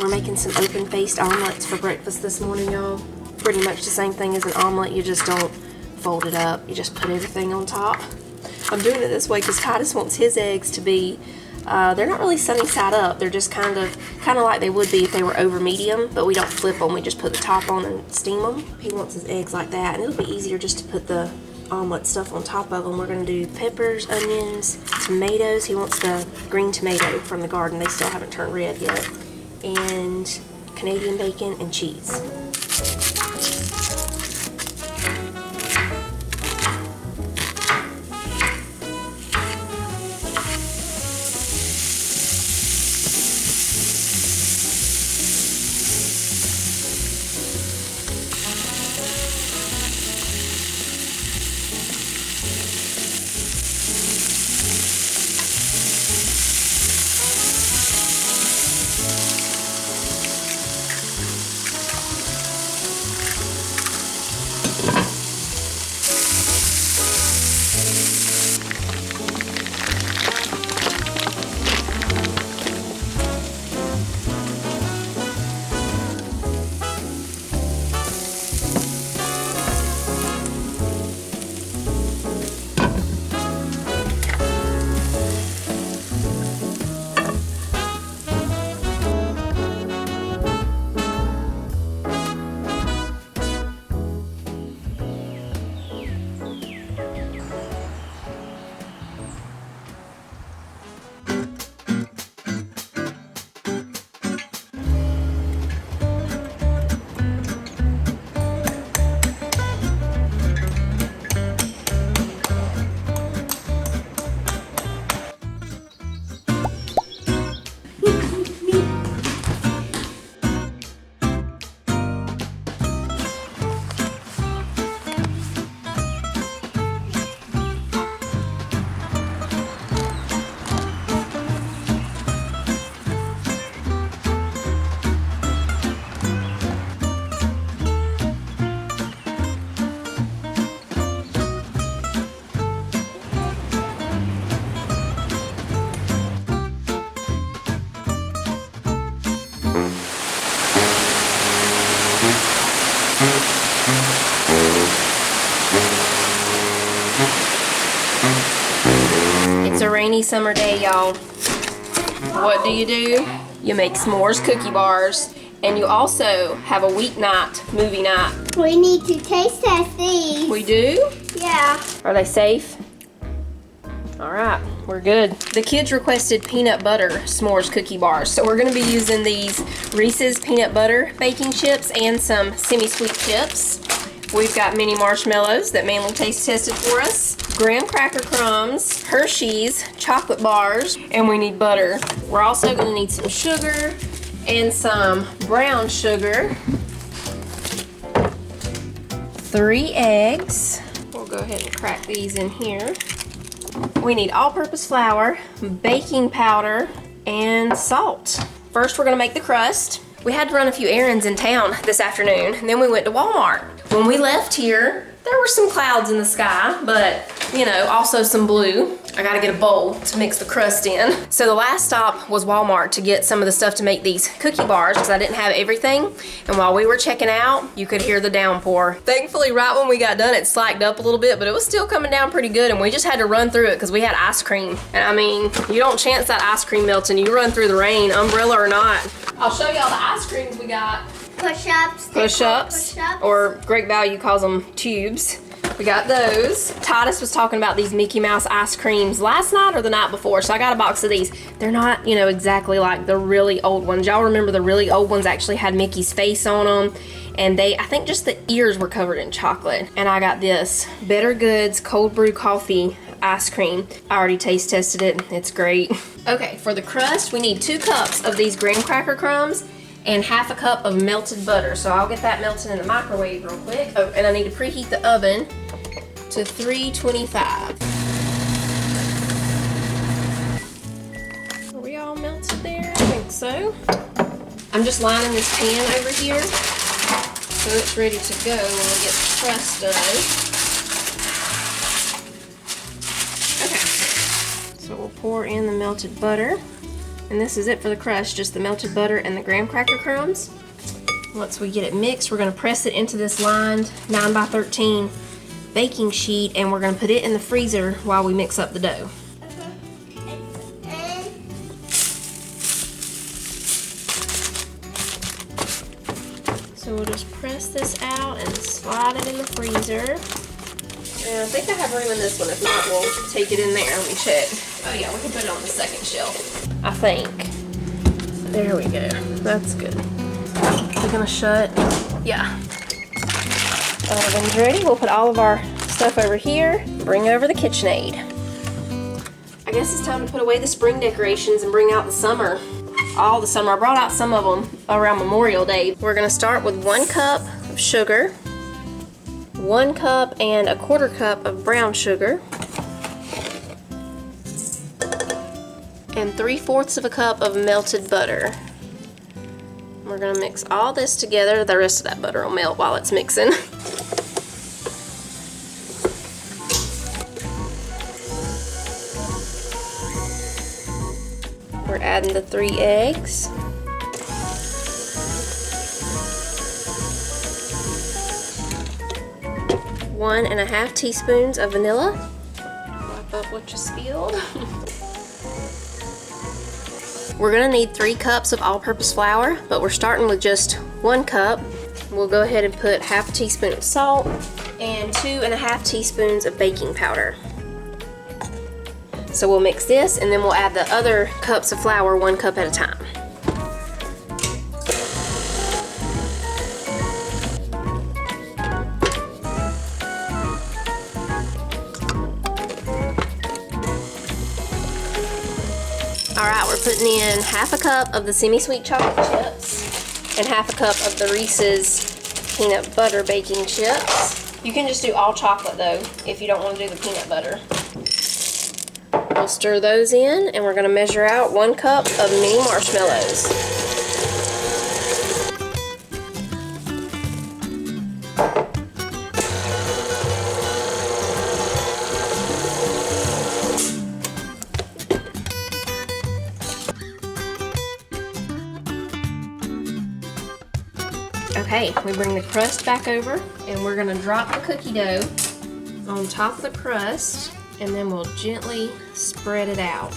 We're making some open-faced omelets for breakfast this morning, y'all. Pretty much the same thing as an omelet, you just don't fold it up. You just put everything on top. I'm doing it this way because Titus wants his eggs to be, they're not really sunny side up. They're just kind of like they would be if they were over medium, but we don't flip them. We just put the top on and steam them. He wants his eggs like that, and it'll be easier just to put the omelet stuff on top of them. We're going to do peppers, onions, tomatoes. He wants the green tomato from the garden. They still haven't turned red yet. And Canadian bacon and cheese. It's a rainy summer day, y'all. What do? You make s'mores cookie bars, and you also have a weeknight movie night. We need to taste test these. We do? Yeah. Are they safe? All right, we're good. The kids requested peanut butter s'mores cookie bars, so we're gonna be using these Reese's peanut butter baking chips and some semi-sweet chips. We've got mini marshmallows that Manly taste tested for us, graham cracker crumbs, Hershey's chocolate bars, and we need butter. We're also gonna need some sugar and some brown sugar, 3 eggs. We'll go ahead and crack these in here. We need all-purpose flour, baking powder, and salt. First, we're gonna make the crust. We had to run a few errands in town this afternoon, and then we went to Walmart. When we left here, there were some clouds in the sky, but you know, also some blue. I gotta get a bowl to mix the crust in. So the last stop was Walmart to get some of the stuff to make these cookie bars because I didn't have everything. And while we were checking out, you could hear the downpour. Thankfully, right when we got done, it slacked up a little bit, but it was still coming down pretty good, and we just had to run through it because we had ice cream. And I mean, you don't chance that ice cream melting. You run through the rain, umbrella or not. I'll show y'all the ice creams we got. Push-ups. Push-ups, or Great Value calls them tubes. We got those. Titus was talking about these Mickey Mouse ice creams last night or the night before, so I got a box of these. They're not, you know, exactly like the really old ones. Y'all remember the really old ones actually had Mickey's face on them, and I think just the ears were covered in chocolate. And I got this Better Goods cold brew coffee ice cream. I already taste tested it. It's great. Okay, for the crust, we need 2 cups of these graham cracker crumbs and ½ a cup of melted butter. So I'll get that melted in the microwave real quick. Oh, and I need to preheat the oven to 325. Are we all melted there? I think so. I'm just lining this pan over here so it's ready to go when we get the crust done. Okay, so we'll pour in the melted butter. And this is it for the crust, just the melted butter and the graham cracker crumbs. Once we get it mixed, we're going to press it into this lined 9 by 13 baking sheet, and we're going to put it in the freezer while we mix up the dough. So we'll just press this out and slide it in the freezer. And I think I have room in this one. If not, we'll take it in there. Let me check. Oh yeah, we can put it on the second shelf, I think. There we go. That's good. We're gonna shut. Yeah. Oven's ready. We'll put all of our stuff over here. Bring over the KitchenAid. I guess it's time to put away the spring decorations and bring out the summer. All the summer. I brought out some of them around Memorial Day. We're gonna start with 1 cup of sugar, 1 cup and 1/4 cup of brown sugar, and 3/4 of a cup of melted butter. We're gonna mix all this together. The rest of that butter will melt while it's mixing. We're adding the 3 eggs. One and a half teaspoons of vanilla. Wipe up what you spilled. We're gonna need 3 cups of all-purpose flour, but we're starting with just 1 cup. We'll go ahead and put 1/2 teaspoon of salt and 2 1/2 teaspoons of baking powder. So we'll mix this, and then we'll add the other cups of flour 1 cup at a time. Alright, we're putting in 1/2 cup of the semi-sweet chocolate chips and 1/2 cup of the Reese's peanut butter baking chips. You can just do all chocolate though, if you don't want to do the peanut butter. We'll stir those in, and we're going to measure out 1 cup of mini marshmallows. Okay, we bring the crust back over, and we're going to drop the cookie dough on top of the crust, and then we'll gently spread it out.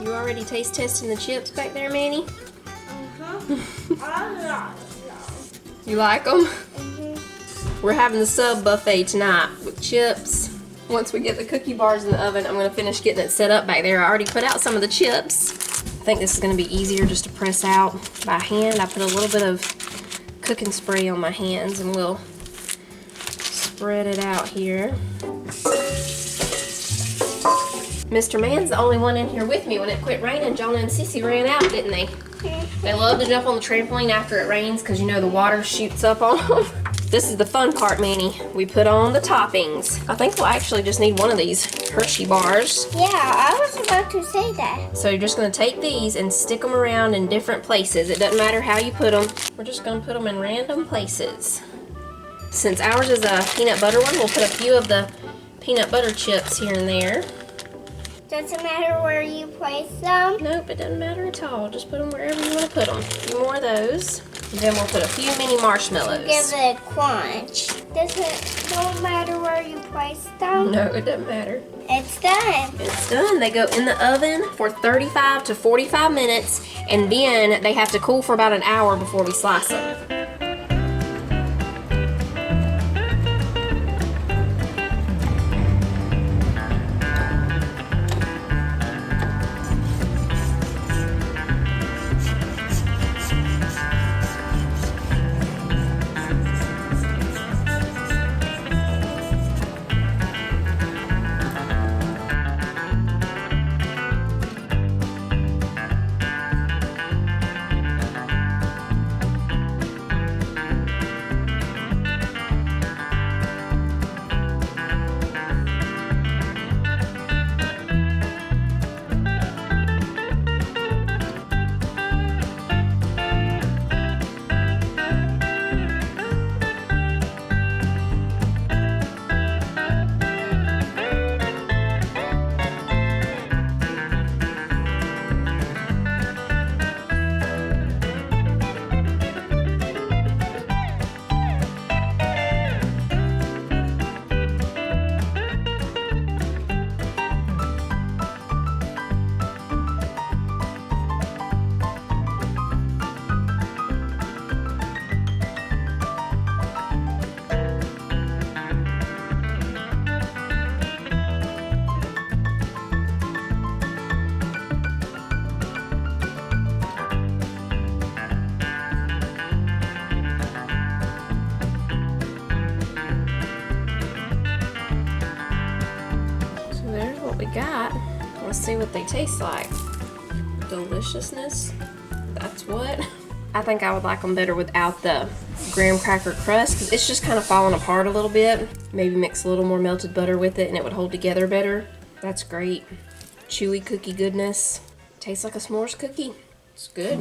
You already taste testing the chips back there, Manny? You like them? We're having the sub buffet tonight with chips. Once we get the cookie bars in the oven, I'm going to finish getting it set up back there. I already put out some of the chips. I think this is going to be easier just to press out by hand. I put a little bit of cooking spray on my hands, and we'll spread it out here. Mr. Man's the only one in here with me. When it quit raining, Jonah and Sissy ran out, didn't they? They love to jump on the trampoline after it rains because you know the water shoots up on them. This is the fun part, Manny. We put on the toppings. I think we'll actually just need one of these Hershey bars. Yeah, I was about to say that. So you're just going to take these and stick them around in different places. It doesn't matter how you put them. We're just going to put them in random places. Since ours is a peanut butter one, we'll put a few of the peanut butter chips here and there. Does it matter where you place them? Nope, it doesn't matter at all. Just put them wherever you want to put them. A few more of those. And then we'll put a few mini marshmallows. Give it a crunch. Does it don't matter where you place them? No, it doesn't matter. It's done. It's done. They go in the oven for 35 to 45 minutes, and then they have to cool for about an hour before we slice them. see what they taste like. Deliciousness. That's what. I think I would like them better without the graham cracker crust because it's just kind of falling apart a little bit. Maybe mix a little more melted butter with it and it would hold together better. That's great. Chewy cookie goodness. Tastes like a s'mores cookie. It's good.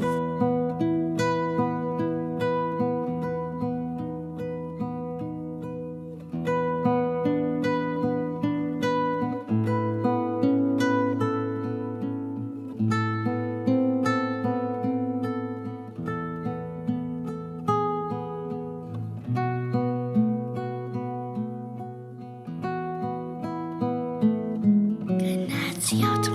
Grazie.